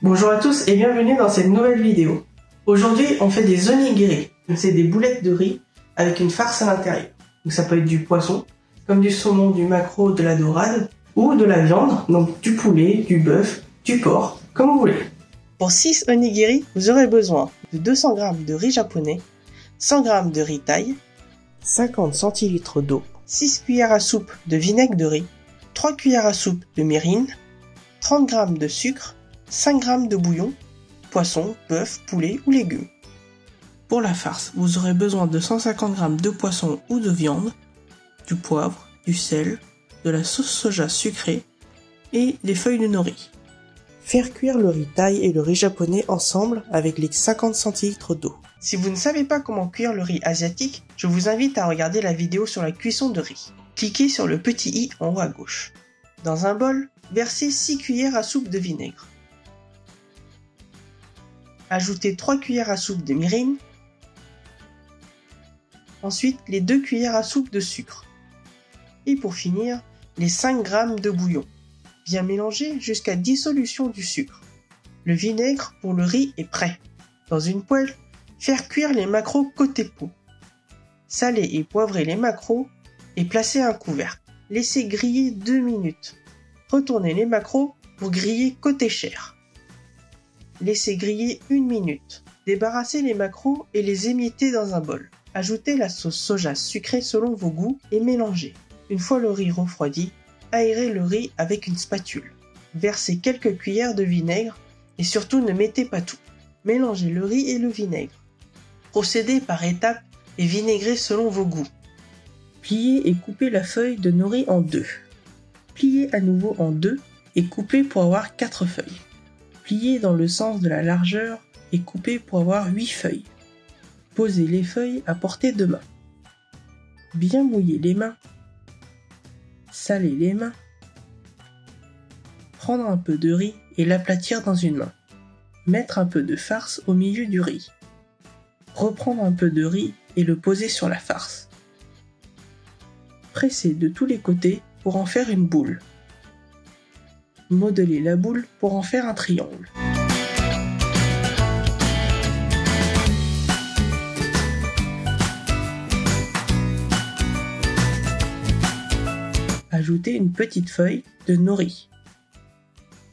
Bonjour à tous et bienvenue dans cette nouvelle vidéo. Aujourd'hui, on fait des onigiri. C'est des boulettes de riz avec une farce à l'intérieur. Donc ça peut être du poisson, comme du saumon, du maquereau, de la dorade, ou de la viande, donc du poulet, du bœuf, du porc, comme vous voulez. Pour 6 onigiri, vous aurez besoin de 200 g de riz japonais, 100 g de riz thaï, 50 centilitres d'eau, 6 cuillères à soupe de vinaigre de riz, 3 cuillères à soupe de mirin, 30 g de sucre, 5 g de bouillon, poisson, bœuf, poulet ou légumes. Pour la farce, vous aurez besoin de 150 g de poisson ou de viande, du poivre, du sel, de la sauce soja sucrée et des feuilles de nori. Faire cuire le riz thaï et le riz japonais ensemble avec les 50 centilitres d'eau. Si vous ne savez pas comment cuire le riz asiatique, je vous invite à regarder la vidéo sur la cuisson de riz. Cliquez sur le petit i en haut à gauche. Dans un bol, versez 6 cuillères à soupe de vinaigre. Ajoutez 3 cuillères à soupe de mirin. Ensuite, les 2 cuillères à soupe de sucre. Et pour finir, les 5 g de bouillon. Bien mélanger jusqu'à dissolution du sucre. Le vinaigre pour le riz est prêt. Dans une poêle, faire cuire les maquereaux côté peau. Saler et poivrer les maquereaux et placer un couvercle. Laissez griller 2 minutes. Retournez les maquereaux pour griller côté chair. Laissez griller 1 minute. Débarrassez les maquereaux et les émiettez dans un bol. Ajoutez la sauce soja sucrée selon vos goûts et mélangez. Une fois le riz refroidi, aérez le riz avec une spatule. Versez quelques cuillères de vinaigre et surtout ne mettez pas tout. Mélangez le riz et le vinaigre. Procédez par étapes et vinaigrez selon vos goûts. Pliez et coupez la feuille de nori en 2. Pliez à nouveau en 2 et coupez pour avoir 4 feuilles. Pliez dans le sens de la largeur et coupez pour avoir 8 feuilles. Posez les feuilles à portée de main. Bien mouiller les mains. Saler les mains. Prendre un peu de riz et l'aplatir dans une main. Mettre un peu de farce au milieu du riz. Reprendre un peu de riz et le poser sur la farce. Presser de tous les côtés pour en faire une boule. Modeler la boule pour en faire un triangle. Ajoutez une petite feuille de nori.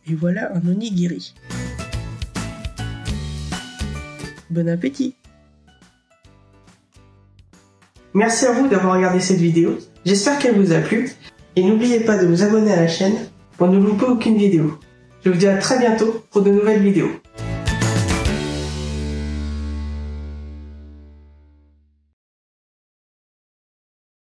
Et voilà un onigiri. Bon appétit! Merci à vous d'avoir regardé cette vidéo. J'espère qu'elle vous a plu. Et n'oubliez pas de vous abonner à la chaîne pour ne louper aucune vidéo. Je vous dis à très bientôt pour de nouvelles vidéos.